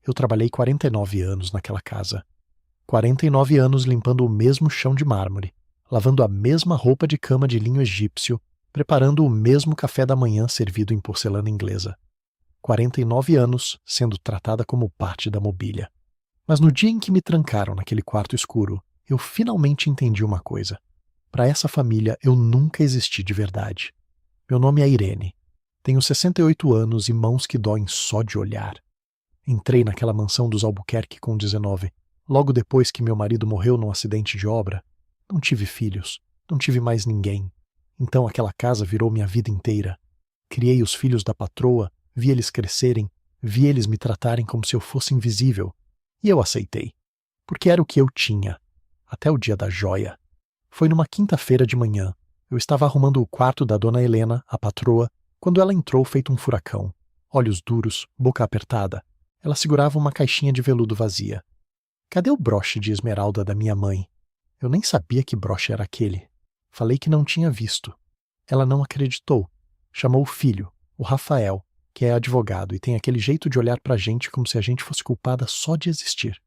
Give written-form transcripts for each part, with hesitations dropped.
Eu trabalhei 49 anos naquela casa. 49 anos limpando o mesmo chão de mármore, lavando a mesma roupa de cama de linho egípcio, preparando o mesmo café da manhã servido em porcelana inglesa. 49 anos sendo tratada como parte da mobília. Mas no dia em que me trancaram naquele quarto escuro, eu finalmente entendi uma coisa. Para essa família eu nunca existi de verdade. Meu nome é Irene. Tenho 68 anos e mãos que doem só de olhar. Entrei naquela mansão dos Albuquerque com 19, logo depois que meu marido morreu num acidente de obra. Não tive filhos, não tive mais ninguém. Então aquela casa virou minha vida inteira. Criei os filhos da patroa, vi eles crescerem, vi eles me tratarem como se eu fosse invisível. E eu aceitei. Porque era o que eu tinha. Até o dia da joia. Foi numa quinta-feira de manhã. Eu estava arrumando o quarto da dona Helena, a patroa, quando ela entrou feito um furacão. Olhos duros, boca apertada. Ela segurava uma caixinha de veludo vazia. Cadê o broche de esmeralda da minha mãe? Eu nem sabia que broche era aquele. Falei que não tinha visto. Ela não acreditou. Chamou o filho, o Rafael, que é advogado e tem aquele jeito de olhar pra gente como se a gente fosse culpada só de existir.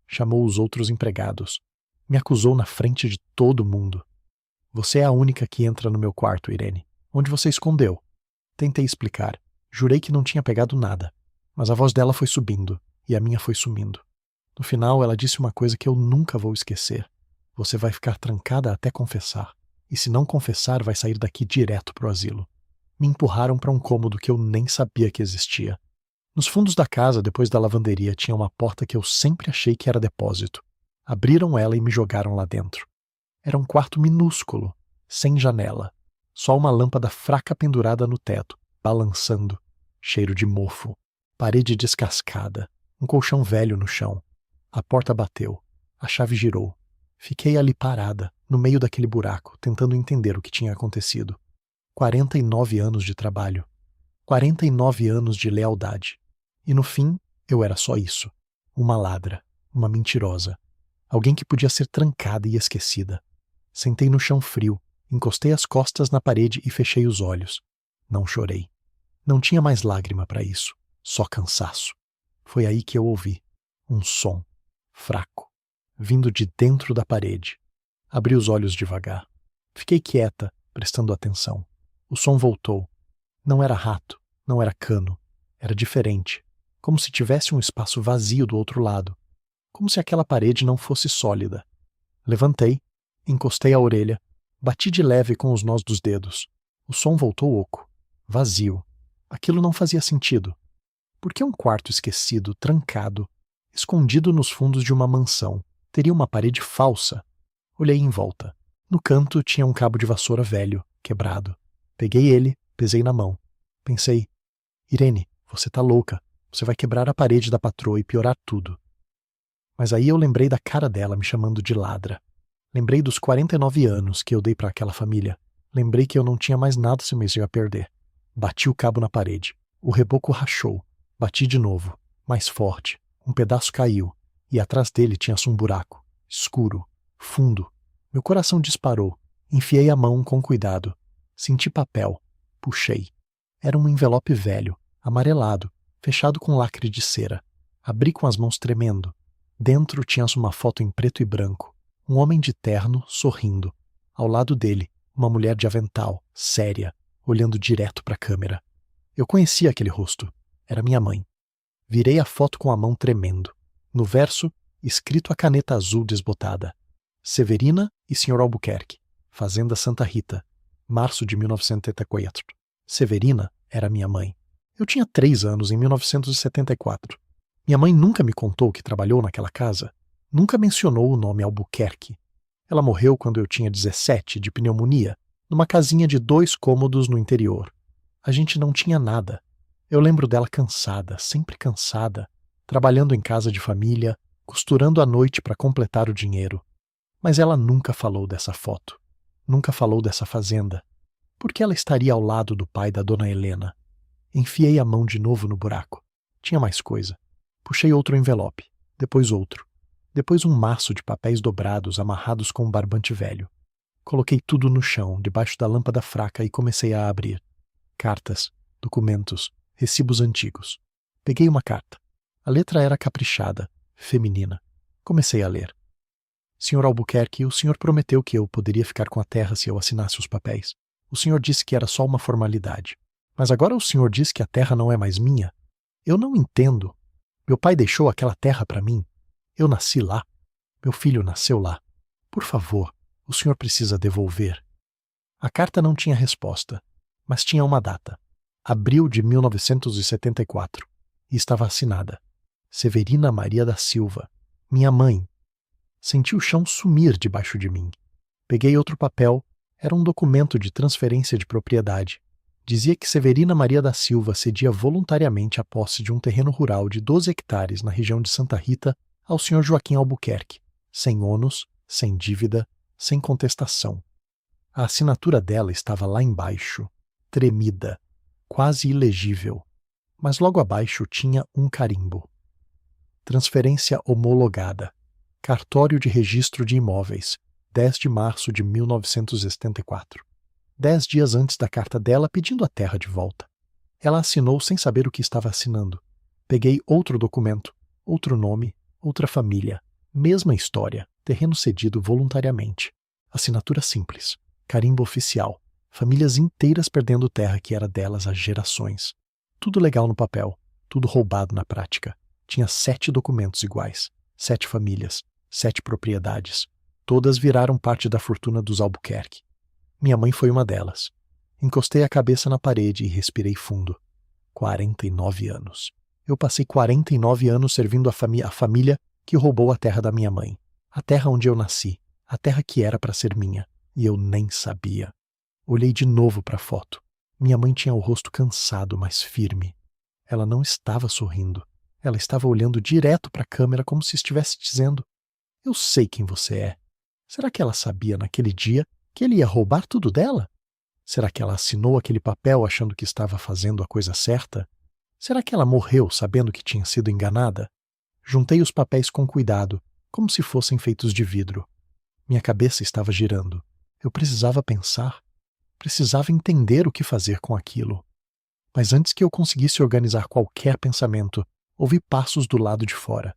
Chamou os outros empregados. Me acusou na frente de todo mundo. Você é a única que entra no meu quarto, Irene. Onde você escondeu? Tentei explicar. Jurei que não tinha pegado nada. Mas a voz dela foi subindo, e a minha foi sumindo. No final, ela disse uma coisa que eu nunca vou esquecer. Você vai ficar trancada até confessar. E se não confessar, vai sair daqui direto pro asilo. Me empurraram para um cômodo que eu nem sabia que existia. Nos fundos da casa, depois da lavanderia, tinha uma porta que eu sempre achei que era depósito. Abriram ela e me jogaram lá dentro. Era um quarto minúsculo, sem janela. Só uma lâmpada fraca pendurada no teto, balançando. Cheiro de mofo. Parede descascada. Um colchão velho no chão. A porta bateu. A chave girou. Fiquei ali parada, no meio daquele buraco, tentando entender o que tinha acontecido. 49 anos de trabalho. 49 anos de lealdade. E no fim, eu era só isso. Uma ladra. Uma mentirosa. Alguém que podia ser trancada e esquecida. Sentei no chão frio, encostei as costas na parede e fechei os olhos. Não chorei. Não tinha mais lágrima para isso. Só cansaço. Foi aí que eu ouvi. Um som. Fraco. Vindo de dentro da parede. Abri os olhos devagar. Fiquei quieta, prestando atenção. O som voltou. Não era rato, não era cano. Era diferente. Como se tivesse um espaço vazio do outro lado. Como se aquela parede não fosse sólida. Levantei, encostei a orelha, bati de leve com os nós dos dedos. O som voltou oco. Vazio. Aquilo não fazia sentido. Por que um quarto esquecido, trancado, escondido nos fundos de uma mansão, teria uma parede falsa? Olhei em volta. No canto tinha um cabo de vassoura velho, quebrado. Peguei ele, pesei na mão. Pensei, Irene, você tá louca. Você vai quebrar a parede da patroa e piorar tudo. Mas aí eu lembrei da cara dela me chamando de ladra. Lembrei dos 49 anos que eu dei para aquela família. Lembrei que eu não tinha mais nada esse mês de a perder. Bati o cabo na parede. O reboco rachou. Bati de novo, mais forte. Um pedaço caiu, e atrás dele tinha-se um buraco. Escuro, fundo. Meu coração disparou. Enfiei a mão com cuidado. Senti papel. Puxei. Era um envelope velho, amarelado, fechado com lacre de cera. Abri com as mãos tremendo. Dentro tinha-se uma foto em preto e branco. Um homem de terno, sorrindo. Ao lado dele, uma mulher de avental, séria, olhando direto para a câmera. Eu conhecia aquele rosto. Era minha mãe. Virei a foto com a mão tremendo. No verso, escrito a caneta azul desbotada. Severina e Sr. Albuquerque. Fazenda Santa Rita. Março de 1974. Severina era minha mãe. Eu tinha 3 anos em 1974. Minha mãe nunca me contou que trabalhou naquela casa. Nunca mencionou o nome Albuquerque. Ela morreu quando eu tinha 17, de pneumonia, numa casinha de 2 cômodos no interior. A gente não tinha nada. Eu lembro dela cansada, sempre cansada, trabalhando em casa de família, costurando à noite para completar o dinheiro. Mas ela nunca falou dessa foto. Nunca falou dessa fazenda. Por que ela estaria ao lado do pai da dona Helena? Enfiei a mão de novo no buraco. Tinha mais coisa. Puxei outro envelope, depois outro. Depois um maço de papéis dobrados amarrados com um barbante velho. Coloquei tudo no chão, debaixo da lâmpada fraca e comecei a abrir. Cartas, documentos, recibos antigos. Peguei uma carta. A letra era caprichada, feminina. Comecei a ler. Sr. Albuquerque, o senhor prometeu que eu poderia ficar com a terra se eu assinasse os papéis. O senhor disse que era só uma formalidade. Mas agora o senhor diz que a terra não é mais minha? Eu não entendo. Meu pai deixou aquela terra para mim. Eu nasci lá. Meu filho nasceu lá. Por favor, o senhor precisa devolver. A carta não tinha resposta, mas tinha uma data. Abril de 1974. E estava assinada. Severina Maria da Silva, minha mãe. Senti o chão sumir debaixo de mim. Peguei outro papel. Era um documento de transferência de propriedade. Dizia que Severina Maria da Silva cedia voluntariamente a posse de um terreno rural de 12 hectares na região de Santa Rita ao Sr. Joaquim Albuquerque, sem ônus, sem dívida, sem contestação. A assinatura dela estava lá embaixo, tremida, quase ilegível, mas logo abaixo tinha um carimbo. Transferência homologada. Cartório de Registro de Imóveis, 10 de março de 1974. 10 dias antes da carta dela pedindo a terra de volta. Ela assinou sem saber o que estava assinando. Peguei outro documento, outro nome, outra família, mesma história, terreno cedido voluntariamente. Assinatura simples, carimbo oficial, famílias inteiras perdendo terra que era delas há gerações. Tudo legal no papel, tudo roubado na prática. Tinha 7 documentos iguais, 7 famílias, 7 propriedades. Todas viraram parte da fortuna dos Albuquerque. Minha mãe foi uma delas. Encostei a cabeça na parede e respirei fundo. 49 anos. Eu passei 49 anos servindo a família que roubou a terra da minha mãe. A terra onde eu nasci. A terra que era para ser minha. E eu nem sabia. Olhei de novo para a foto. Minha mãe tinha o rosto cansado, mas firme. Ela não estava sorrindo. Ela estava olhando direto para a câmera como se estivesse dizendo: eu sei quem você é. Será que ela sabia naquele dia que ele ia roubar tudo dela? Será que ela assinou aquele papel achando que estava fazendo a coisa certa? Será que ela morreu sabendo que tinha sido enganada? Juntei os papéis com cuidado, como se fossem feitos de vidro. Minha cabeça estava girando. Eu precisava pensar. Precisava entender o que fazer com aquilo. Mas antes que eu conseguisse organizar qualquer pensamento, ouvi passos do lado de fora.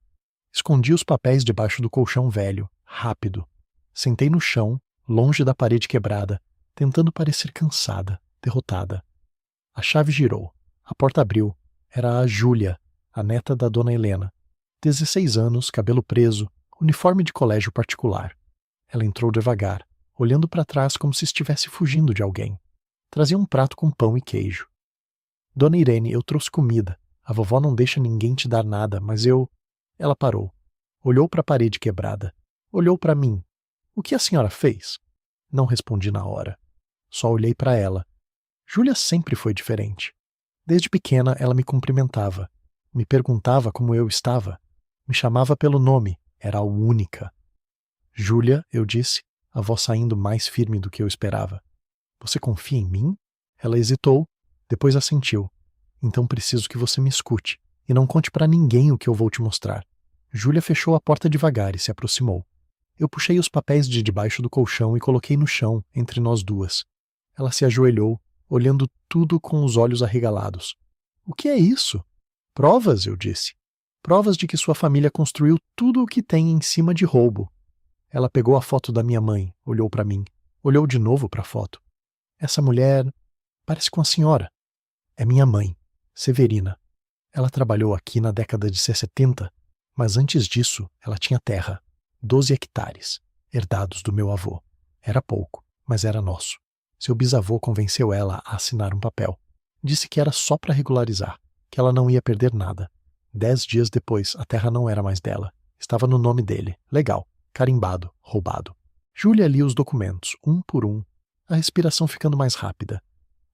Escondi os papéis debaixo do colchão velho, rápido. Sentei no chão, longe da parede quebrada, tentando parecer cansada, derrotada. A chave girou. A porta abriu. Era a Júlia, a neta da dona Helena. 16 anos, cabelo preso, uniforme de colégio particular. Ela entrou devagar, olhando para trás como se estivesse fugindo de alguém. Trazia um prato com pão e queijo. Dona Irene, eu trouxe comida. A vovó não deixa ninguém te dar nada, mas eu... Ela parou. Olhou para a parede quebrada. Olhou para mim. O que a senhora fez? Não respondi na hora. Só olhei para ela. Júlia sempre foi diferente. Desde pequena ela me cumprimentava. Me perguntava como eu estava. Me chamava pelo nome. Era a única. Júlia, eu disse, a voz saindo mais firme do que eu esperava. Você confia em mim? Ela hesitou, depois assentiu. Então preciso que você me escute e não conte para ninguém o que eu vou te mostrar. Júlia fechou a porta devagar e se aproximou. Eu puxei os papéis de debaixo do colchão e coloquei no chão, entre nós duas. Ela se ajoelhou, olhando tudo com os olhos arregalados. O que é isso? Provas, eu disse. Provas de que sua família construiu tudo o que tem em cima de roubo. Ela pegou a foto da minha mãe, olhou para mim, olhou de novo para a foto. Essa mulher parece com a senhora. É minha mãe, Severina. Ela trabalhou aqui na década de 70, mas antes disso ela tinha terra, 12 hectares, herdados do meu avô. Era pouco, mas era nosso. Seu bisavô convenceu ela a assinar um papel. Disse que era só para regularizar, que ela não ia perder nada. 10 dias depois, a terra não era mais dela. Estava no nome dele. Legal. Carimbado. Roubado. Júlia lia os documentos, um por um, a respiração ficando mais rápida.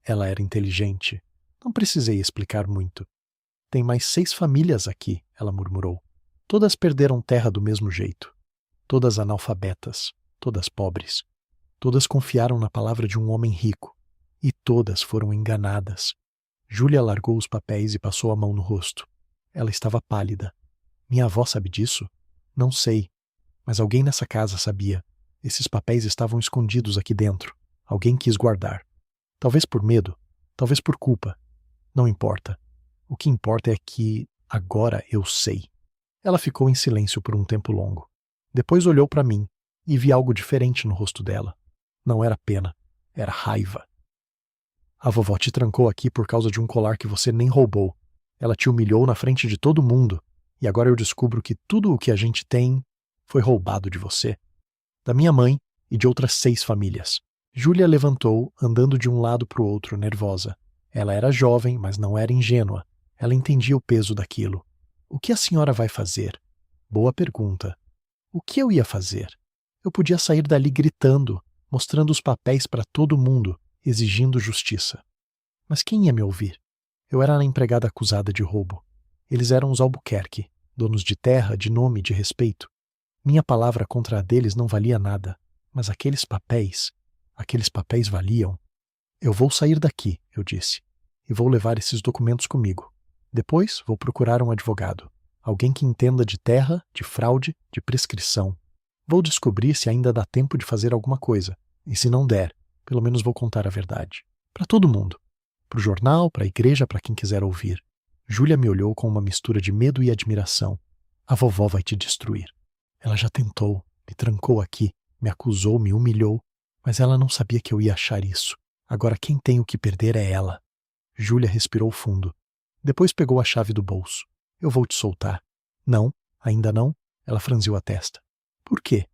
Ela era inteligente. Não precisei explicar muito. Tem mais 6 famílias aqui, ela murmurou. Todas perderam terra do mesmo jeito. Todas analfabetas. Todas pobres. Todas confiaram na palavra de um homem rico. E todas foram enganadas. Júlia largou os papéis e passou a mão no rosto. Ela estava pálida. Minha avó sabe disso? Não sei. Mas alguém nessa casa sabia. Esses papéis estavam escondidos aqui dentro. Alguém quis guardar. Talvez por medo. Talvez por culpa. Não importa. O que importa é que Agora eu sei. Ela ficou em silêncio por um tempo longo. Depois olhou para mim e vi algo diferente no rosto dela. Não era pena, era raiva. A vovó te trancou aqui por causa de um colar que você nem roubou. Ela te humilhou na frente de todo mundo. E agora eu descubro que tudo o que a gente tem foi roubado de você. Da minha mãe e de outras 6 famílias. Júlia levantou, andando de um lado para o outro, nervosa. Ela era jovem, mas não era ingênua. Ela entendia o peso daquilo. O que a senhora vai fazer? Boa pergunta. O que eu ia fazer? Eu podia sair dali gritando, mostrando os papéis para todo mundo, exigindo justiça. Mas quem ia me ouvir? Eu era a empregada acusada de roubo. Eles eram os Albuquerque, donos de terra, de nome, de respeito. Minha palavra contra a deles não valia nada, mas aqueles papéis valiam. Eu vou sair daqui, eu disse, e vou levar esses documentos comigo. Depois vou procurar um advogado, alguém que entenda de terra, de fraude, de prescrição. Vou descobrir se ainda dá tempo de fazer alguma coisa, e se não der, pelo menos vou contar a verdade. Para todo mundo. Para o jornal, para a igreja, para quem quiser ouvir. Júlia me olhou com uma mistura de medo e admiração. A vovó vai te destruir. Ela já tentou, me trancou aqui, me acusou, me humilhou, mas ela não sabia que eu ia achar isso. Agora quem tem o que perder é ela. Júlia respirou fundo. Depois pegou a chave do bolso. Eu vou te soltar. Não, ainda não. Ela franziu a testa. Por quê?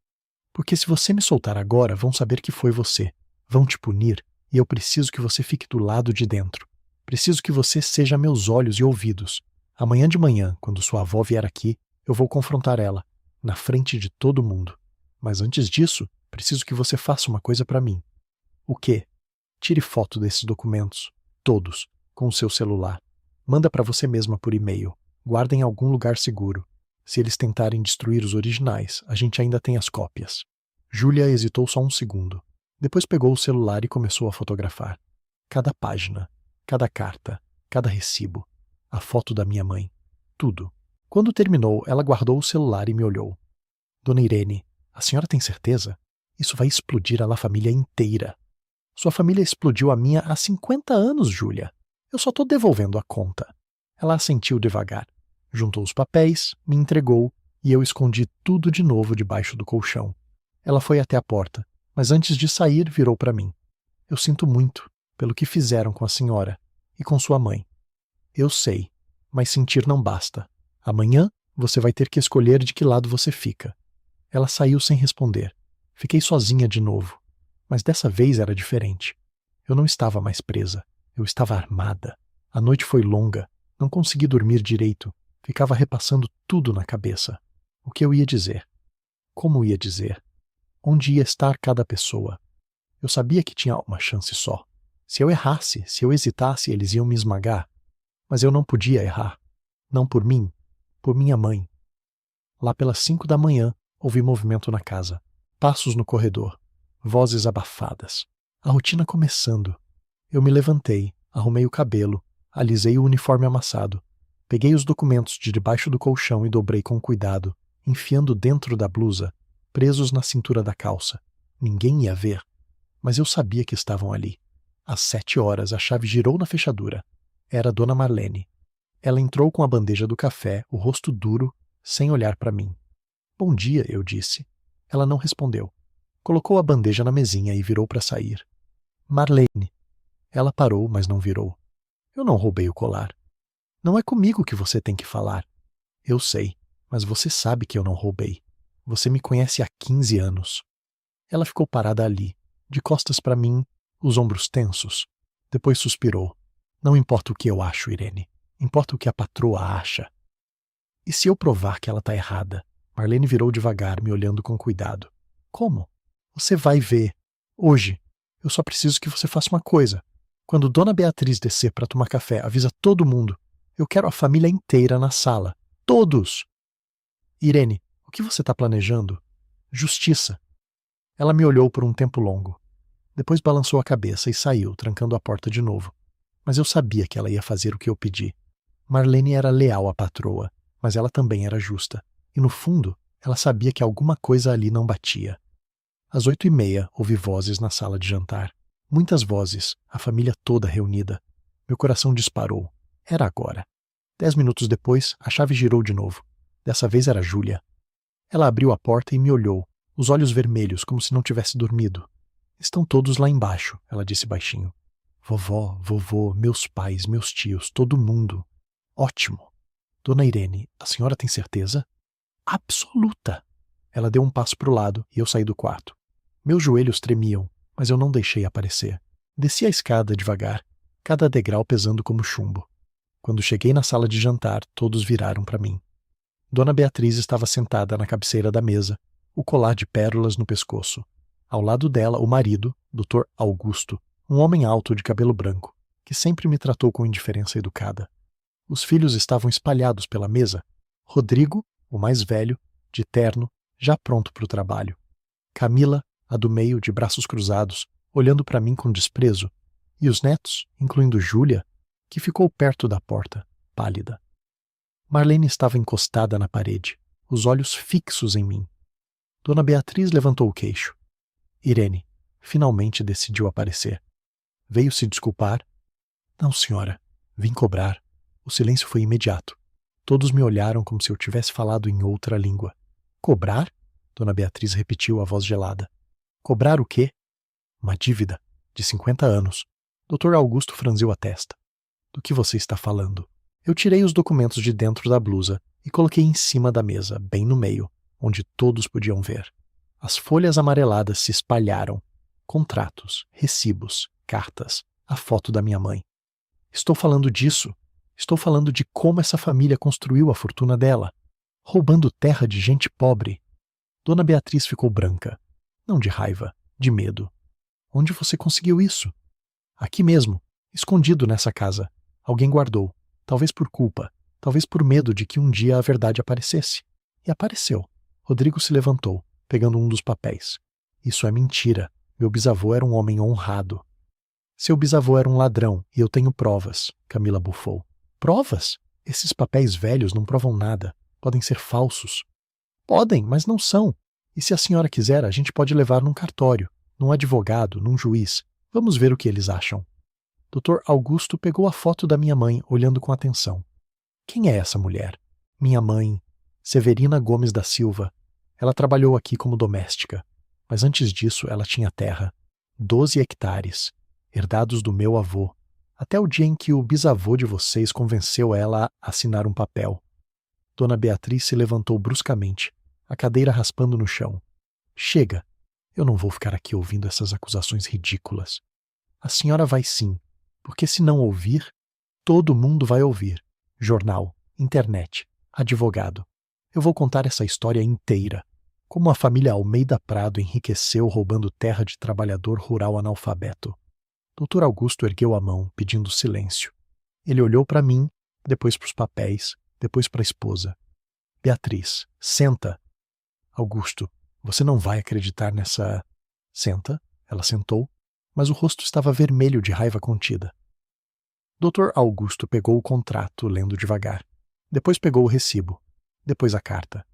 Porque se você me soltar agora, vão saber que foi você. Vão te punir, e eu preciso que você fique do lado de dentro. Preciso que você seja meus olhos e ouvidos. Amanhã de manhã, quando sua avó vier aqui, eu vou confrontar ela, na frente de todo mundo. Mas antes disso, preciso que você faça uma coisa para mim. O quê? Tire foto desses documentos, todos, com o seu celular. Manda para você mesma por e-mail. Guarda em algum lugar seguro. Se eles tentarem destruir os originais, a gente ainda tem as cópias. Júlia hesitou só um segundo. Depois pegou o celular e começou a fotografar. Cada página, cada carta, cada recibo, a foto da minha mãe, tudo. Quando terminou, ela guardou o celular e me olhou. Dona Irene, a senhora tem certeza? Isso vai explodir a La Família inteira. Sua família explodiu a minha há 50 anos, Júlia. Eu só estou devolvendo a conta. Ela assentiu devagar. Juntou os papéis, me entregou e eu escondi tudo de novo debaixo do colchão. Ela foi até a porta, mas antes de sair virou para mim. Eu sinto muito pelo que fizeram com a senhora e com sua mãe. Eu sei, mas sentir não basta. Amanhã você vai ter que escolher de que lado você fica. Ela saiu sem responder. Fiquei sozinha de novo, mas dessa vez era diferente. Eu não estava mais presa. Eu estava armada. A noite foi longa. Não consegui dormir direito. Ficava repassando tudo na cabeça. O que eu ia dizer? Como ia dizer? Onde ia estar cada pessoa? Eu sabia que tinha uma chance só. Se eu errasse, se eu hesitasse, eles iam me esmagar. Mas eu não podia errar. Não por mim, por minha mãe. Lá pelas 5 da manhã, ouvi movimento na casa. Passos no corredor. Vozes abafadas. A rotina começando. Eu me levantei, arrumei o cabelo, alisei o uniforme amassado. Peguei os documentos de debaixo do colchão e dobrei com cuidado, enfiando dentro da blusa, presos na cintura da calça. Ninguém ia ver, mas eu sabia que estavam ali. Às 7 horas, a chave girou na fechadura. Era Dona Marlene. Ela entrou com a bandeja do café, o rosto duro, sem olhar para mim. Bom dia, eu disse. Ela não respondeu. Colocou a bandeja na mesinha e virou para sair. Marlene. Ela parou, mas não virou. Eu não roubei o colar. Não é comigo que você tem que falar. Eu sei, mas você sabe que eu não roubei. Você me conhece há 15 anos. Ela ficou parada ali, de costas para mim, os ombros tensos. Depois suspirou. Não importa o que eu acho, Irene. Importa o que a patroa acha. E se eu provar que ela está errada? Marlene virou devagar, me olhando com cuidado. Como? Você vai ver. Hoje. Eu só preciso que você faça uma coisa. Quando Dona Beatriz descer para tomar café, avisa todo mundo. Eu quero a família inteira na sala. Todos! Irene, o que você está planejando? Justiça. Ela me olhou por um tempo longo. Depois balançou a cabeça e saiu, trancando a porta de novo. Mas eu sabia que ela ia fazer o que eu pedi. Marlene era leal à patroa, mas ela também era justa. E no fundo, ela sabia que alguma coisa ali não batia. Às 8h30, ouvi vozes na sala de jantar. Muitas vozes, a família toda reunida. Meu coração disparou. Era agora. 10 minutos depois, a chave girou de novo. Dessa vez era Júlia. Ela abriu a porta e me olhou, os olhos vermelhos, como se não tivesse dormido. Estão todos lá embaixo, ela disse baixinho. Vovó, vovô, meus pais, meus tios, todo mundo. Ótimo. Dona Irene, a senhora tem certeza? Absoluta. Ela deu um passo para o lado e eu saí do quarto. Meus joelhos tremiam, mas eu não deixei aparecer. Desci a escada devagar, cada degrau pesando como chumbo. Quando cheguei na sala de jantar, todos viraram para mim. Dona Beatriz estava sentada na cabeceira da mesa, o colar de pérolas no pescoço. Ao lado dela, o marido, Dr. Augusto, um homem alto de cabelo branco, que sempre me tratou com indiferença educada. Os filhos estavam espalhados pela mesa. Rodrigo, o mais velho, de terno, já pronto para o trabalho. Camila, a do meio, de braços cruzados, olhando para mim com desprezo. E os netos, incluindo Júlia, que ficou perto da porta, pálida. Marlene estava encostada na parede, os olhos fixos em mim. Dona Beatriz levantou o queixo. Irene finalmente decidiu aparecer. Veio se desculpar? Não, senhora. Vim cobrar. O silêncio foi imediato. Todos me olharam como se eu tivesse falado em outra língua. Cobrar? Dona Beatriz repetiu a voz gelada. Cobrar o quê? Uma dívida, de 50 anos. Dr. Augusto franziu a testa. Do que você está falando? Eu tirei os documentos de dentro da blusa e coloquei em cima da mesa, bem no meio, onde todos podiam ver. As folhas amareladas se espalharam. Contratos, recibos, cartas, a foto da minha mãe. Estou falando disso. Estou falando de como essa família construiu a fortuna dela, roubando terra de gente pobre. Dona Beatriz ficou branca. Não de raiva, de medo. Onde você conseguiu isso? Aqui mesmo, escondido nessa casa. Alguém guardou, talvez por culpa, talvez por medo de que um dia a verdade aparecesse. E apareceu. Rodrigo se levantou, pegando um dos papéis. Isso é mentira. Meu bisavô era um homem honrado. Seu bisavô era um ladrão, e eu tenho provas, Camila bufou. Provas? Esses papéis velhos não provam nada. Podem ser falsos. Podem, mas não são. E se a senhora quiser, a gente pode levar num cartório, num advogado, num juiz. Vamos ver o que eles acham. Dr. Augusto pegou a foto da minha mãe, olhando com atenção. Quem é essa mulher? Minha mãe, Severina Gomes da Silva. Ela trabalhou aqui como doméstica. Mas antes disso, ela tinha terra. 12 hectares, herdados do meu avô. Até o dia em que o bisavô de vocês convenceu ela a assinar um papel. Dona Beatriz se levantou bruscamente, a cadeira raspando no chão. Chega! Eu não vou ficar aqui ouvindo essas acusações ridículas. A senhora vai sim, porque se não ouvir, todo mundo vai ouvir. Jornal, internet, advogado. Eu vou contar essa história inteira. Como a família Almeida Prado enriqueceu roubando terra de trabalhador rural analfabeto. Dr. Augusto ergueu a mão, pedindo silêncio. Ele olhou para mim, depois para os papéis, depois para a esposa. Beatriz, senta. Augusto, você não vai acreditar nessa... Senta. Ela sentou, mas o rosto estava vermelho de raiva contida. Dr. Augusto pegou o contrato, lendo devagar. Depois pegou o recibo. Depois a carta.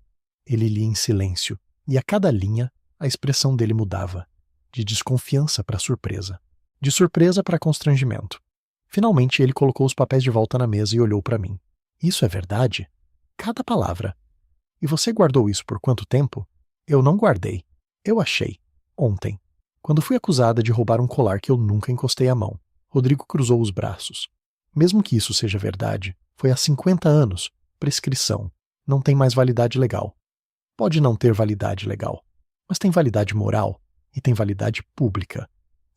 Ele lia em silêncio, e a cada linha a expressão dele mudava, de desconfiança para surpresa, de surpresa para constrangimento. Finalmente ele colocou os papéis de volta na mesa e olhou para mim. Isso é verdade? Cada palavra. E você guardou isso por quanto tempo? Eu não guardei. Eu achei. Ontem. Quando fui acusada de roubar um colar que eu nunca encostei a mão. Rodrigo cruzou os braços. Mesmo que isso seja verdade, foi há 50 anos. Prescrição. Não tem mais validade legal. Pode não ter validade legal, mas tem validade moral e tem validade pública.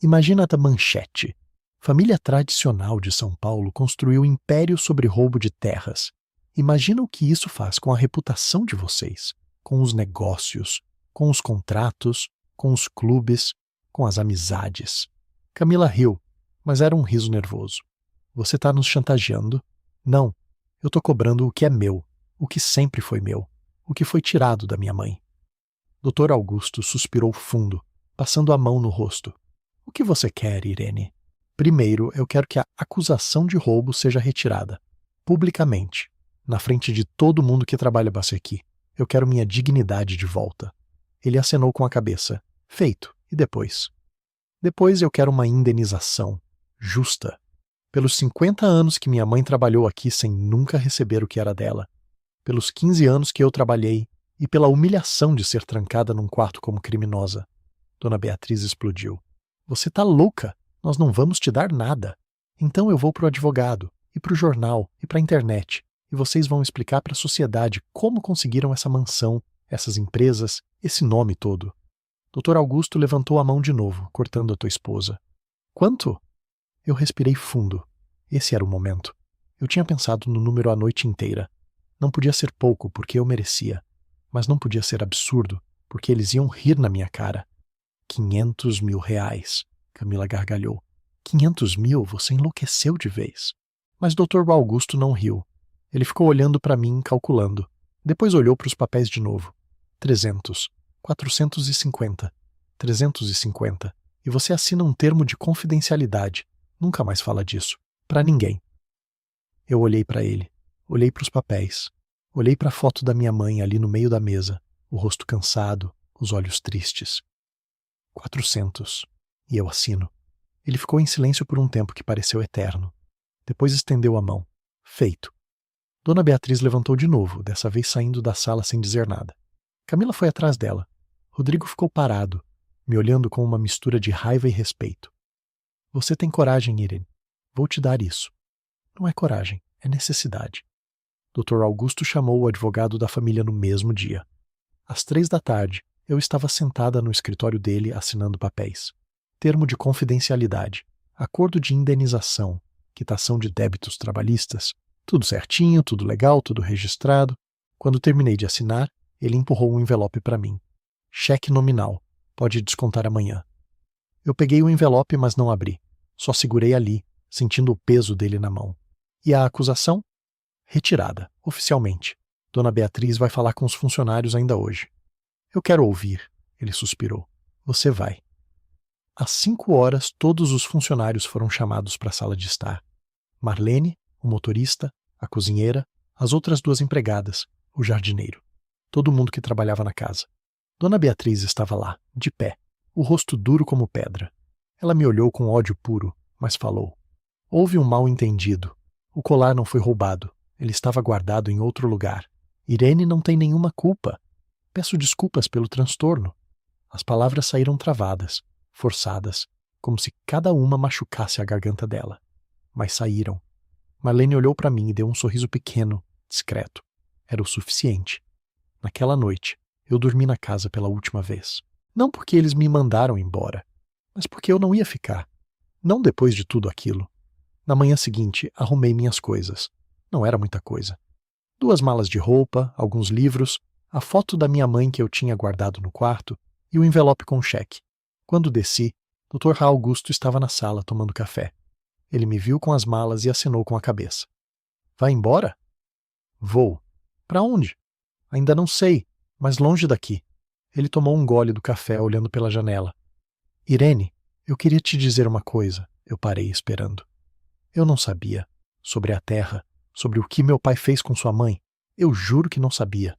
Imagina a da Manchete. Família tradicional de São Paulo construiu império sobre roubo de terras. Imagina o que isso faz com a reputação de vocês, com os negócios, com os contratos, com os clubes, com as amizades. Camila riu, mas era um riso nervoso. Você está nos chantageando? Não, eu estou cobrando o que é meu, o que sempre foi meu. O que foi tirado da minha mãe. Dr. Augusto suspirou fundo, passando a mão no rosto. O que você quer, Irene? Primeiro, eu quero que a acusação de roubo seja retirada, publicamente, na frente de todo mundo que trabalha aqui. Eu quero minha dignidade de volta. Ele acenou com a cabeça. Feito. E depois? Depois eu quero uma indenização, justa. Pelos 50 anos que minha mãe trabalhou aqui sem nunca receber o que era dela. Pelos 15 anos que eu trabalhei e pela humilhação de ser trancada num quarto como criminosa. Dona Beatriz explodiu. Você tá louca? Nós não vamos te dar nada. Então eu vou pro advogado, e pro jornal, e pra internet, e vocês vão explicar pra sociedade como conseguiram essa mansão, essas empresas, esse nome todo. Dr. Augusto levantou a mão de novo, cortando a tua esposa. Quanto? Eu respirei fundo. Esse era o momento. Eu tinha pensado no número a noite inteira. Não podia ser pouco, porque eu merecia. Mas não podia ser absurdo, porque eles iam rir na minha cara. 500 mil reais, Camila gargalhou. 500 mil? Você enlouqueceu de vez. Mas Dr. Augusto não riu. Ele ficou olhando para mim, calculando. Depois olhou para os papéis de novo. 300, 450, 350. E você assina um termo de confidencialidade. Nunca mais fala disso. Para ninguém. Eu olhei para ele. Olhei para os papéis. Olhei para a foto da minha mãe ali no meio da mesa. O rosto cansado, os olhos tristes. 400. E eu assino. Ele ficou em silêncio por um tempo que pareceu eterno. Depois estendeu a mão. Feito. Dona Beatriz levantou de novo, dessa vez saindo da sala sem dizer nada. Camila foi atrás dela. Rodrigo ficou parado, me olhando com uma mistura de raiva e respeito. Você tem coragem, Irene. Vou te dar isso. Não é coragem, é necessidade. Dr. Augusto chamou o advogado da família no mesmo dia. Às 3 da tarde, eu estava sentada no escritório dele assinando papéis. Termo de confidencialidade, acordo de indenização, quitação de débitos trabalhistas, tudo certinho, tudo legal, tudo registrado. Quando terminei de assinar, ele empurrou um envelope para mim. Cheque nominal, pode descontar amanhã. Eu peguei o envelope, mas não abri. Só segurei ali, sentindo o peso dele na mão. E a acusação? Retirada, oficialmente. Dona Beatriz vai falar com os funcionários ainda hoje. Eu quero ouvir, ele suspirou. Você vai. Às 5 horas, todos os funcionários foram chamados para a sala de estar. Marlene, o motorista, a cozinheira, as outras 2 empregadas, o jardineiro. Todo mundo que trabalhava na casa. Dona Beatriz estava lá, de pé, o rosto duro como pedra. Ela me olhou com ódio puro, mas falou. Houve um mal-entendido. O colar não foi roubado. Ele estava guardado em outro lugar. Irene não tem nenhuma culpa. Peço desculpas pelo transtorno. As palavras saíram travadas, forçadas, como se cada uma machucasse a garganta dela. Mas saíram. Marlene olhou para mim e deu um sorriso pequeno, discreto. Era o suficiente. Naquela noite, eu dormi na casa pela última vez. Não porque eles me mandaram embora, mas porque eu não ia ficar. Não depois de tudo aquilo. Na manhã seguinte, arrumei minhas coisas. Não era muita coisa. 2 malas de roupa, alguns livros, a foto da minha mãe que eu tinha guardado no quarto e o envelope com o cheque. Quando desci, Dr. Augusto estava na sala tomando café. Ele me viu com as malas e acenou com a cabeça. Vai embora? Vou. Para onde? Ainda não sei, mas longe daqui. Ele tomou um gole do café olhando pela janela. Irene, eu queria te dizer uma coisa. Eu parei esperando. Eu não sabia. Sobre a terra, sobre o que meu pai fez com sua mãe. Eu juro que não sabia.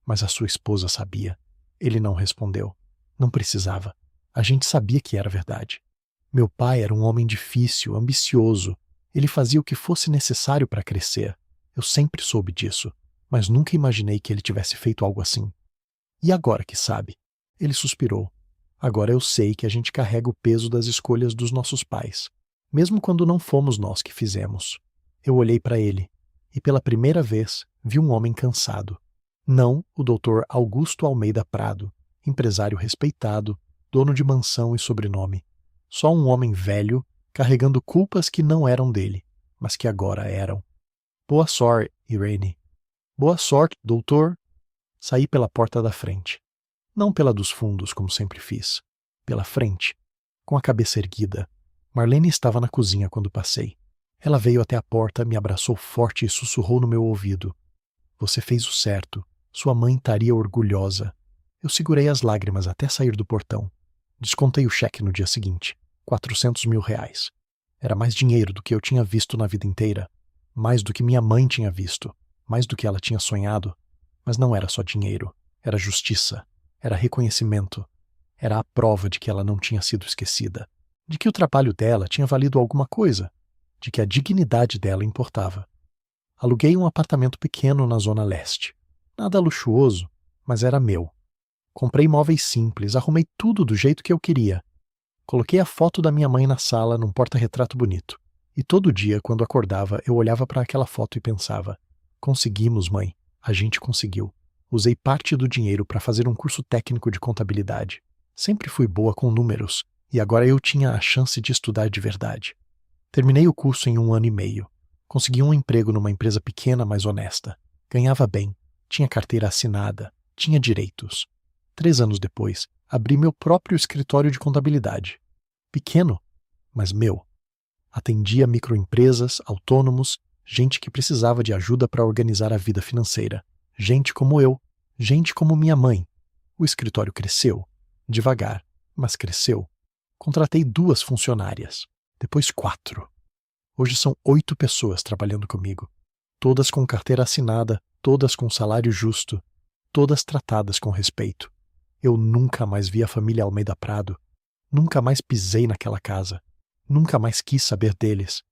Mas a sua esposa sabia. Ele não respondeu. Não precisava. A gente sabia que era verdade. Meu pai era um homem difícil, ambicioso. Ele fazia o que fosse necessário para crescer. Eu sempre soube disso, mas nunca imaginei que ele tivesse feito algo assim. E agora que sabe? Ele suspirou. Agora eu sei que a gente carrega o peso das escolhas dos nossos pais, mesmo quando não fomos nós que fizemos. Eu olhei para ele, e pela primeira vez vi um homem cansado. Não o Dr. Augusto Almeida Prado, empresário respeitado, dono de mansão e sobrenome. Só um homem velho, carregando culpas que não eram dele, mas que agora eram. Boa sorte, Irene. Boa sorte, doutor. Saí pela porta da frente. Não pela dos fundos, como sempre fiz. Pela frente, com a cabeça erguida. Marlene estava na cozinha quando passei. Ela veio até a porta, me abraçou forte e sussurrou no meu ouvido. Você fez o certo. Sua mãe estaria orgulhosa. Eu segurei as lágrimas até sair do portão. Descontei o cheque no dia seguinte. 400 mil reais. Era mais dinheiro do que eu tinha visto na vida inteira. Mais do que minha mãe tinha visto. Mais do que ela tinha sonhado. Mas não era só dinheiro. Era justiça. Era reconhecimento. Era a prova de que ela não tinha sido esquecida. De que o trabalho dela tinha valido alguma coisa. de que a dignidade dela importava. Aluguei um apartamento pequeno na Zona Leste. Nada luxuoso, mas era meu. Comprei móveis simples, arrumei tudo do jeito que eu queria. Coloquei a foto da minha mãe na sala num porta-retrato bonito. E todo dia, quando acordava, eu olhava para aquela foto e pensava: conseguimos, mãe, a gente conseguiu. Usei parte do dinheiro para fazer um curso técnico de contabilidade. Sempre fui boa com números, e agora eu tinha a chance de estudar de verdade. Terminei o curso em 1 ano e meio. Consegui um emprego numa empresa pequena, mas honesta. Ganhava bem, tinha carteira assinada, tinha direitos. 3 anos depois, abri meu próprio escritório de contabilidade. Pequeno, mas meu. Atendia microempresas, autônomos, gente que precisava de ajuda para organizar a vida financeira. Gente como eu, gente como minha mãe. O escritório cresceu. Devagar, mas cresceu. Contratei 2 funcionárias, depois 4. Hoje são 8 pessoas trabalhando comigo. Todas com carteira assinada, todas com salário justo, todas tratadas com respeito. Eu nunca mais vi a família Almeida Prado. Nunca mais pisei naquela casa. Nunca mais quis saber deles.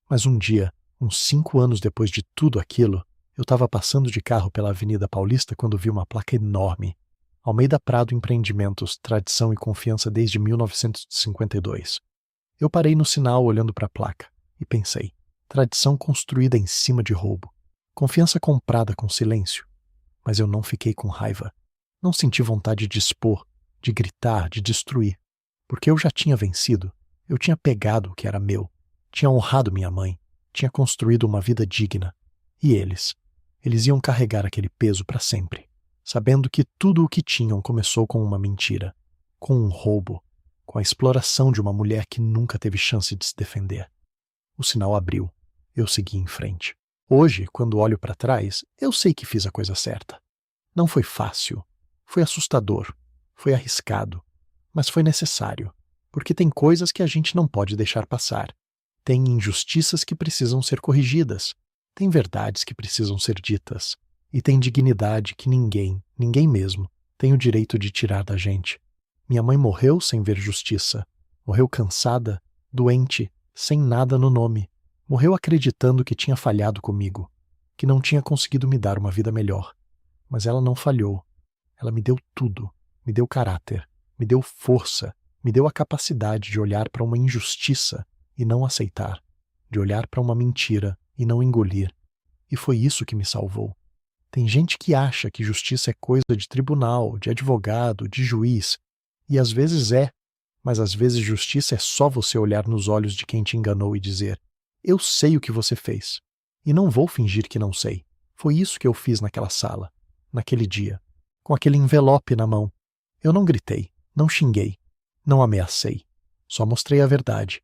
Mas um dia, uns 5 anos depois de tudo aquilo, eu estava passando de carro pela Avenida Paulista quando vi uma placa enorme. Almeida Prado Empreendimentos, tradição e confiança desde 1952. Eu parei no sinal olhando para a placa e pensei: tradição construída em cima de roubo. Confiança comprada com silêncio. Mas eu não fiquei com raiva. Não senti vontade de expor, de gritar, de destruir. Porque eu já tinha vencido. Eu tinha pegado o que era meu. Tinha honrado minha mãe. Tinha construído uma vida digna. E eles? Eles iam carregar aquele peso para sempre, sabendo que tudo o que tinham começou com uma mentira, com um roubo, com a exploração de uma mulher que nunca teve chance de se defender. O sinal abriu. Eu segui em frente. Hoje, quando olho para trás, eu sei que fiz a coisa certa. Não foi fácil. Foi assustador. Foi arriscado. Mas foi necessário. Porque tem coisas que a gente não pode deixar passar. Tem injustiças que precisam ser corrigidas. Tem verdades que precisam ser ditas. E tem dignidade que ninguém mesmo, tem o direito de tirar da gente. Minha mãe morreu sem ver justiça. Morreu cansada, doente, sem nada no nome. Morreu acreditando que tinha falhado comigo, que não tinha conseguido me dar uma vida melhor. Mas ela não falhou. Ela me deu tudo. Me deu caráter. Me deu força. Me deu a capacidade de olhar para uma injustiça e não aceitar. De olhar para uma mentira e não engolir. E foi isso que me salvou. Tem gente que acha que justiça é coisa de tribunal, de advogado, de juiz. E às vezes é. Mas às vezes justiça é só você olhar nos olhos de quem te enganou e dizer: eu sei o que você fez. E não vou fingir que não sei. Foi isso que eu fiz naquela sala, naquele dia, com aquele envelope na mão. Eu não gritei, não xinguei, não ameacei. Só mostrei a verdade.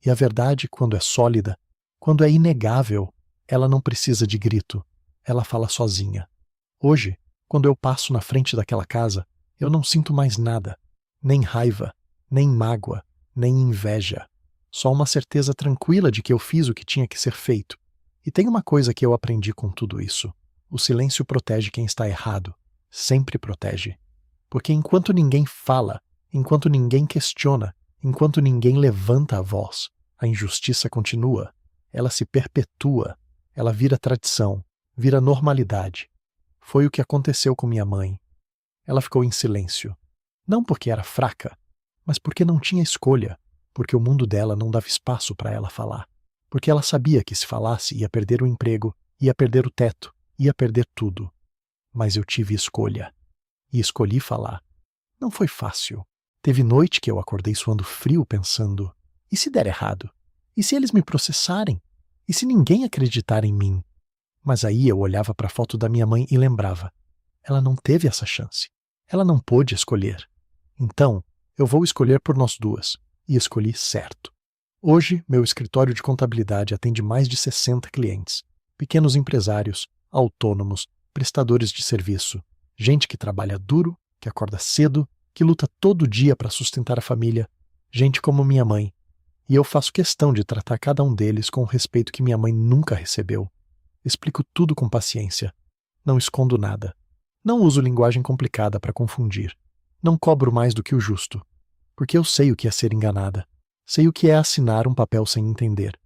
E a verdade, quando é sólida, quando é inegável, ela não precisa de grito. Ela fala sozinha. Hoje, quando eu passo na frente daquela casa, eu não sinto mais nada. Nem raiva, nem mágoa, nem inveja. Só uma certeza tranquila de que eu fiz o que tinha que ser feito. E tem uma coisa que eu aprendi com tudo isso. O silêncio protege quem está errado. Sempre protege. Porque enquanto ninguém fala, enquanto ninguém questiona, enquanto ninguém levanta a voz, a injustiça continua. Ela se perpetua. Ela vira tradição, vira normalidade. Foi o que aconteceu com minha mãe. Ela ficou em silêncio. Não porque era fraca, mas porque não tinha escolha. Porque o mundo dela não dava espaço para ela falar. Porque ela sabia que se falasse ia perder o emprego, ia perder o teto, ia perder tudo. Mas eu tive escolha. E escolhi falar. Não foi fácil. Teve noite que eu acordei suando frio pensando: e se der errado? E se eles me processarem? E se ninguém acreditar em mim? Mas aí eu olhava para a foto da minha mãe e lembrava: ela não teve essa chance. Ela não pôde escolher. Então, eu vou escolher por nós duas. E escolhi certo. Hoje, meu escritório de contabilidade atende mais de 60 clientes. Pequenos empresários, autônomos, prestadores de serviço. Gente que trabalha duro, que acorda cedo, que luta todo dia para sustentar a família. Gente como minha mãe. E eu faço questão de tratar cada um deles com o respeito que minha mãe nunca recebeu. Explico tudo com paciência. Não escondo nada. Não uso linguagem complicada para confundir. Não cobro mais do que o justo. Porque eu sei o que é ser enganada. Sei o que é assinar um papel sem entender.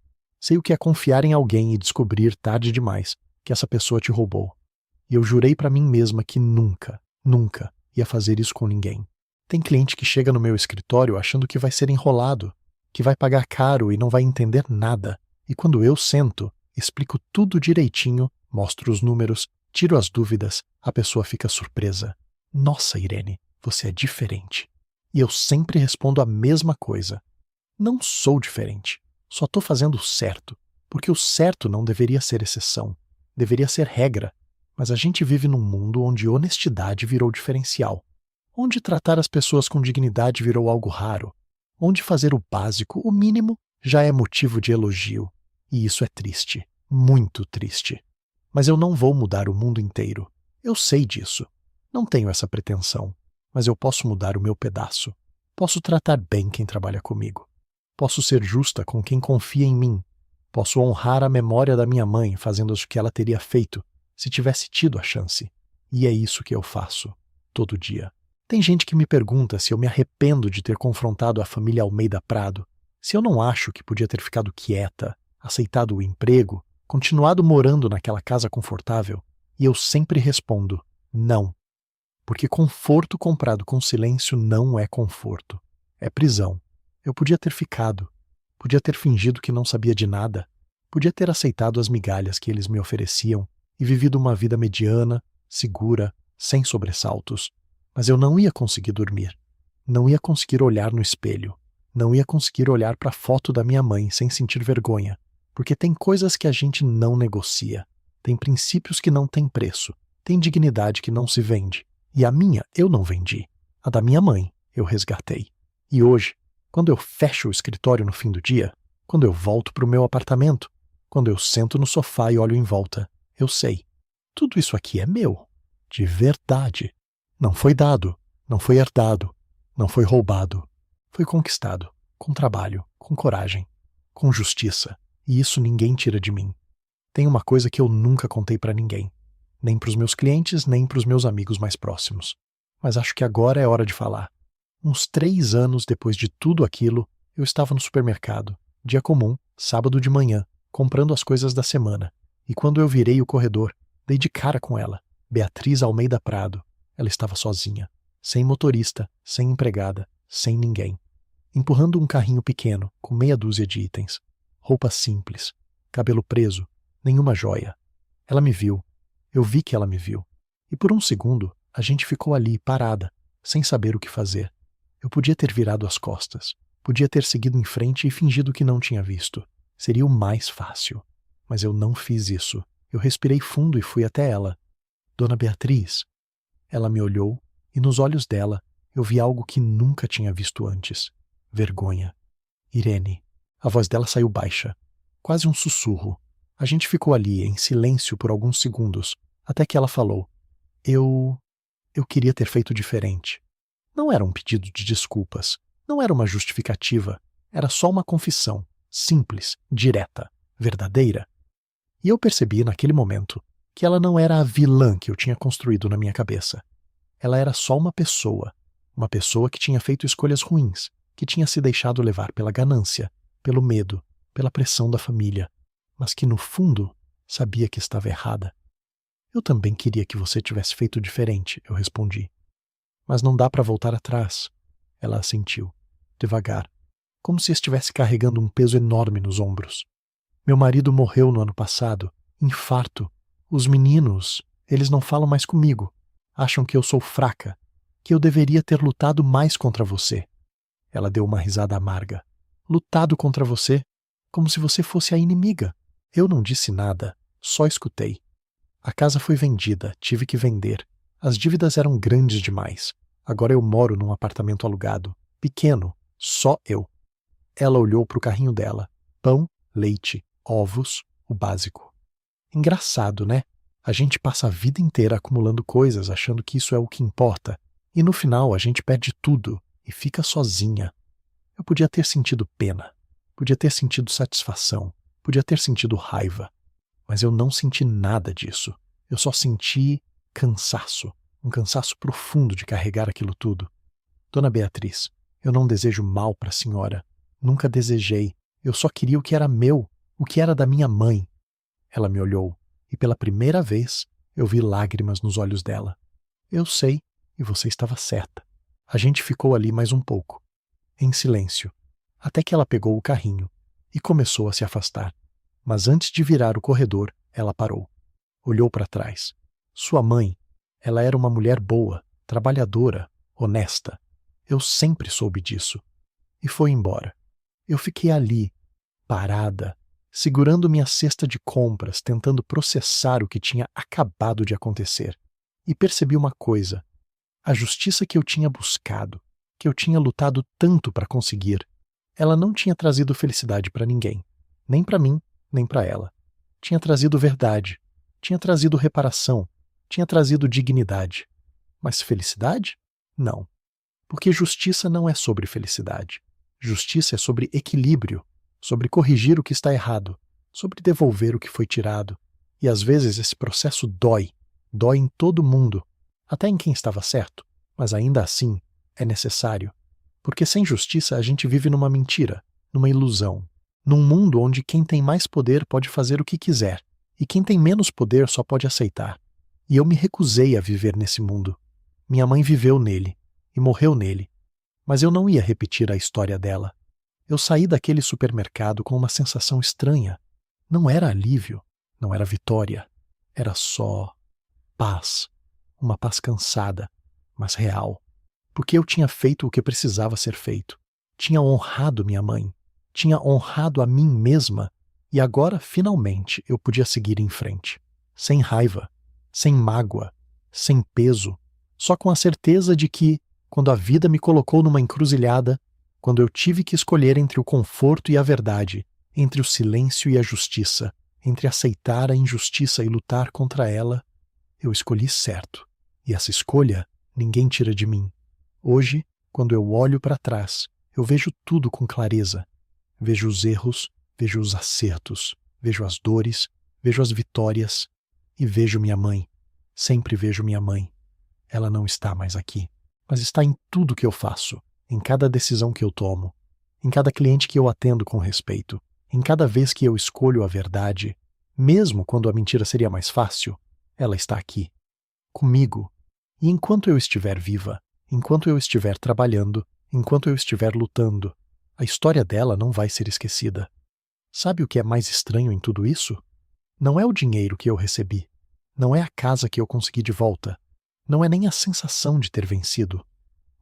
Sei o que é confiar em alguém e descobrir tarde demais que essa pessoa te roubou. E eu jurei para mim mesma que nunca, nunca ia fazer isso com ninguém. Tem cliente que chega no meu escritório achando que vai ser enrolado, que vai pagar caro e não vai entender nada. E quando eu sento, explico tudo direitinho, mostro os números, tiro as dúvidas, a pessoa fica surpresa. Nossa, Irene, você é diferente. E eu sempre respondo a mesma coisa. Não sou diferente. Só estou fazendo o certo, porque o certo não deveria ser exceção, deveria ser regra. Mas a gente vive num mundo onde honestidade virou diferencial, onde tratar as pessoas com dignidade virou algo raro, onde fazer o básico, o mínimo, já é motivo de elogio. E isso é triste, muito triste. Mas eu não vou mudar o mundo inteiro. Eu sei disso. Não tenho essa pretensão, mas eu posso mudar o meu pedaço. Posso tratar bem quem trabalha comigo. Posso ser justa com quem confia em mim. Posso honrar a memória da minha mãe fazendo o que ela teria feito se tivesse tido a chance. E é isso que eu faço, todo dia. Tem gente que me pergunta se eu me arrependo de ter confrontado a família Almeida Prado, se eu não acho que podia ter ficado quieta, aceitado o emprego, continuado morando naquela casa confortável. E eu sempre respondo, não. Porque conforto comprado com silêncio não é conforto. É prisão. Eu podia ter ficado. Podia ter fingido que não sabia de nada. Podia ter aceitado as migalhas que eles me ofereciam e vivido uma vida mediana, segura, sem sobressaltos. Mas eu não ia conseguir dormir. Não ia conseguir olhar no espelho. Não ia conseguir olhar para a foto da minha mãe sem sentir vergonha. Porque tem coisas que a gente não negocia. Tem princípios que não têm preço. Tem dignidade que não se vende. E a minha eu não vendi. A da minha mãe eu resgatei. E hoje, quando eu fecho o escritório no fim do dia, quando eu volto para o meu apartamento, quando eu sento no sofá e olho em volta, eu sei. Tudo isso aqui é meu. De verdade. Não foi dado. Não foi herdado. Não foi roubado. Foi conquistado. Com trabalho. Com coragem. Com justiça. E isso ninguém tira de mim. Tem uma coisa que eu nunca contei para ninguém. Nem para os meus clientes, nem para os meus amigos mais próximos. Mas acho que agora é hora de falar. Uns 3 anos depois de tudo aquilo, eu estava no supermercado, dia comum, sábado de manhã, comprando as coisas da semana. E quando eu virei o corredor, dei de cara com ela, Beatriz Almeida Prado. Ela estava sozinha, sem motorista, sem empregada, sem ninguém. Empurrando um carrinho pequeno, com meia dúzia de itens. Roupa simples, cabelo preso, nenhuma joia. Ela me viu. Eu vi que ela me viu. E por um segundo, a gente ficou ali, parada, sem saber o que fazer. Eu podia ter virado as costas. Podia ter seguido em frente e fingido que não tinha visto. Seria o mais fácil. Mas eu não fiz isso. Eu respirei fundo e fui até ela. Dona Beatriz. Ela me olhou e nos olhos dela eu vi algo que nunca tinha visto antes. Vergonha. Irene. A voz dela saiu baixa. Quase um sussurro. A gente ficou ali, em silêncio por alguns segundos, até que ela falou. Eu queria ter feito diferente. Não era um pedido de desculpas. Não era uma justificativa. Era só uma confissão. Simples, direta, verdadeira. E eu percebi naquele momento que ela não era a vilã que eu tinha construído na minha cabeça. Ela era só uma pessoa que tinha feito escolhas ruins, que tinha se deixado levar pela ganância, pelo medo, pela pressão da família, mas que no fundo sabia que estava errada. Eu também queria que você tivesse feito diferente, eu respondi. Mas não dá para voltar atrás. Ela assentiu, devagar, como se estivesse carregando um peso enorme nos ombros. Meu marido morreu no ano passado, infarto. Os meninos, eles não falam mais comigo. Acham que eu sou fraca, que eu deveria ter lutado mais contra você. Ela deu uma risada amarga. Lutado contra você? Como se você fosse a inimiga. Eu não disse nada, só escutei. A casa foi vendida, tive que vender. As dívidas eram grandes demais. Agora eu moro num apartamento alugado, pequeno, só eu. Ela olhou para o carrinho dela. Pão, leite, ovos, o básico. Engraçado, né? A gente passa a vida inteira acumulando coisas achando que isso é o que importa. E no final a gente perde tudo e fica sozinha. Eu podia ter sentido pena. Podia ter sentido satisfação. Podia ter sentido raiva. Mas eu não senti nada disso. Eu só senti cansaço. Um cansaço profundo de carregar aquilo tudo. Dona Beatriz, eu não desejo mal para a senhora. Nunca desejei. Eu só queria o que era meu. O que era da minha mãe? Ela me olhou, e pela primeira vez eu vi lágrimas nos olhos dela. Eu sei, e você estava certa. A gente ficou ali mais um pouco, em silêncio, até que ela pegou o carrinho e começou a se afastar. Mas antes de virar o corredor, ela parou. Olhou para trás. Sua mãe, ela era uma mulher boa, trabalhadora, honesta. Eu sempre soube disso. E foi embora. Eu fiquei ali, parada, segurando minha cesta de compras, tentando processar o que tinha acabado de acontecer. E percebi uma coisa. A justiça que eu tinha buscado, que eu tinha lutado tanto para conseguir, ela não tinha trazido felicidade para ninguém. Nem para mim, nem para ela. Tinha trazido verdade. Tinha trazido reparação. Tinha trazido dignidade. Mas felicidade? Não. Porque justiça não é sobre felicidade. Justiça é sobre equilíbrio, sobre corrigir o que está errado, sobre devolver o que foi tirado. E às vezes esse processo dói. Dói em todo mundo, até em quem estava certo. Mas ainda assim, é necessário. Porque sem justiça a gente vive numa mentira, numa ilusão. Num mundo onde quem tem mais poder pode fazer o que quiser, e quem tem menos poder só pode aceitar. E eu me recusei a viver nesse mundo. Minha mãe viveu nele, e morreu nele. Mas eu não ia repetir a história dela. Eu saí daquele supermercado com uma sensação estranha. Não era alívio, não era vitória. Era só paz. Uma paz cansada, mas real. Porque eu tinha feito o que precisava ser feito. Tinha honrado minha mãe. Tinha honrado a mim mesma. E agora, finalmente, eu podia seguir em frente. Sem raiva, sem mágoa, sem peso. Só com a certeza de que, quando a vida me colocou numa encruzilhada, quando eu tive que escolher entre o conforto e a verdade, entre o silêncio e a justiça, entre aceitar a injustiça e lutar contra ela, eu escolhi certo. E essa escolha ninguém tira de mim. Hoje, quando eu olho para trás, eu vejo tudo com clareza. Vejo os erros, vejo os acertos, vejo as dores, vejo as vitórias e vejo minha mãe. Sempre vejo minha mãe. Ela não está mais aqui, mas está em tudo que eu faço, em cada decisão que eu tomo, em cada cliente que eu atendo com respeito, em cada vez que eu escolho a verdade, mesmo quando a mentira seria mais fácil, ela está aqui, comigo. E enquanto eu estiver viva, enquanto eu estiver trabalhando, enquanto eu estiver lutando, a história dela não vai ser esquecida. Sabe o que é mais estranho em tudo isso? Não é o dinheiro que eu recebi, não é a casa que eu consegui de volta, não é nem a sensação de ter vencido.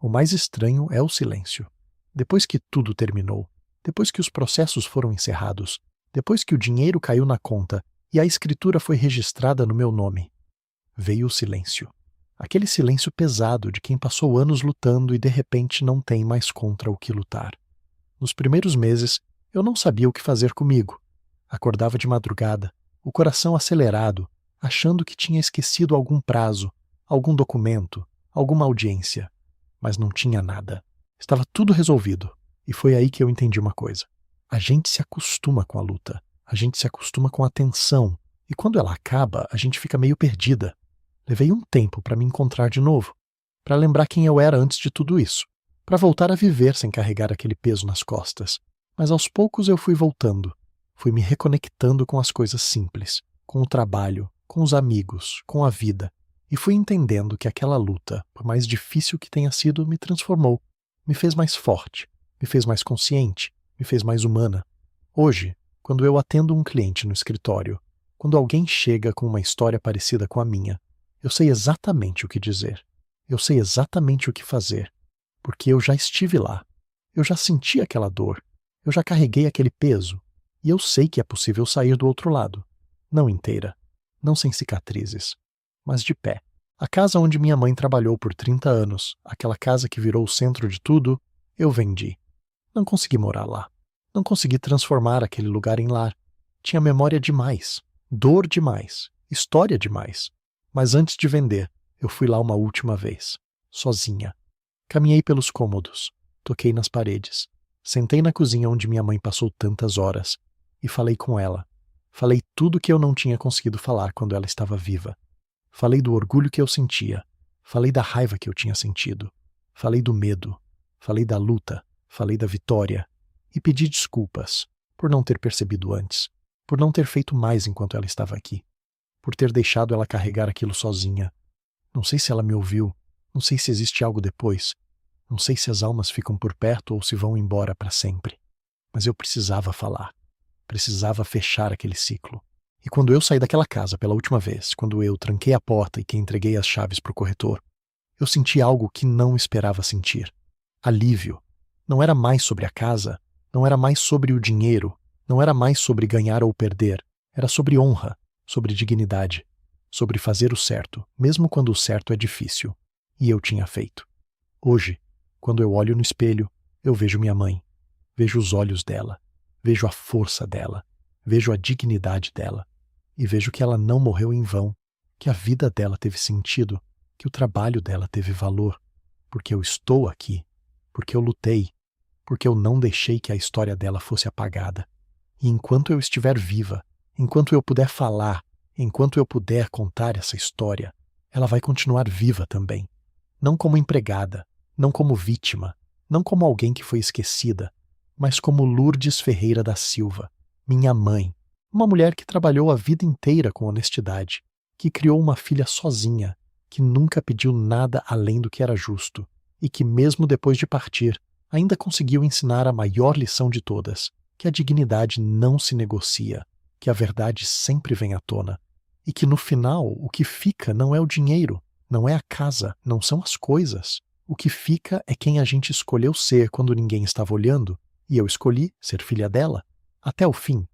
O mais estranho é o silêncio. Depois que tudo terminou, depois que os processos foram encerrados, depois que o dinheiro caiu na conta e a escritura foi registrada no meu nome, veio o silêncio. Aquele silêncio pesado de quem passou anos lutando e de repente não tem mais contra o que lutar. Nos primeiros meses, eu não sabia o que fazer comigo. Acordava de madrugada, o coração acelerado, achando que tinha esquecido algum prazo, algum documento, alguma audiência. Mas não tinha nada. Estava tudo resolvido. E foi aí que eu entendi uma coisa. A gente se acostuma com a luta. A gente se acostuma com a tensão. E quando ela acaba, a gente fica meio perdida. Levei um tempo para me encontrar de novo, para lembrar quem eu era antes de tudo isso, para voltar a viver sem carregar aquele peso nas costas. Mas aos poucos eu fui voltando, fui me reconectando com as coisas simples, com o trabalho, com os amigos, com a vida, e fui entendendo que aquela luta, por mais difícil que tenha sido, me transformou, me fez mais forte, me fez mais consciente, me fez mais humana. Hoje, quando eu atendo um cliente no escritório, quando alguém chega com uma história parecida com a minha, eu sei exatamente o que dizer. Eu sei exatamente o que fazer. Porque eu já estive lá. Eu já senti aquela dor. Eu já carreguei aquele peso. E eu sei que é possível sair do outro lado. Não inteira. Não sem cicatrizes. Mas de pé. A casa onde minha mãe trabalhou por 30 anos, aquela casa que virou o centro de tudo, eu vendi. Não consegui morar lá. Não consegui transformar aquele lugar em lar. Tinha memória demais. Dor demais. História demais. Mas antes de vender, eu fui lá uma última vez, sozinha. Caminhei pelos cômodos, toquei nas paredes, sentei na cozinha onde minha mãe passou tantas horas e falei com ela. Falei tudo que eu não tinha conseguido falar quando ela estava viva. Falei do orgulho que eu sentia, falei da raiva que eu tinha sentido, falei do medo, falei da luta, falei da vitória e pedi desculpas por não ter percebido antes. por não ter feito mais enquanto ela estava aqui, por ter deixado ela carregar aquilo sozinha. Não sei se ela me ouviu, não sei se existe algo depois, não sei se as almas ficam por perto ou se vão embora para sempre. Mas eu precisava falar, precisava fechar aquele ciclo. E quando eu saí daquela casa pela última vez, quando eu tranquei a porta e que entreguei as chaves para o corretor, eu senti algo que não esperava sentir. Alívio. Não era mais sobre a casa, não era mais sobre o dinheiro, não era mais sobre ganhar ou perder, era sobre honra, sobre dignidade, sobre fazer o certo, mesmo quando o certo é difícil. E eu tinha feito. Hoje, quando eu olho no espelho, eu vejo minha mãe, vejo os olhos dela, vejo a força dela, vejo a dignidade dela, e vejo que ela não morreu em vão, que a vida dela teve sentido, que o trabalho dela teve valor, porque eu estou aqui, porque eu lutei, porque eu não deixei que a história dela fosse apagada. E enquanto eu estiver viva, enquanto eu puder falar, enquanto eu puder contar essa história, ela vai continuar viva também. Não como empregada, não como vítima, não como alguém que foi esquecida, mas como Lourdes Ferreira da Silva, minha mãe, uma mulher que trabalhou a vida inteira com honestidade, que criou uma filha sozinha, que nunca pediu nada além do que era justo, e que mesmo depois de partir, ainda conseguiu ensinar a maior lição de todas, que a dignidade não se negocia, que a verdade sempre vem à tona, e que no final o que fica não é o dinheiro, não é a casa, não são as coisas. O que fica é quem a gente escolheu ser quando ninguém estava olhando, e eu escolhi ser filha dela, até o fim,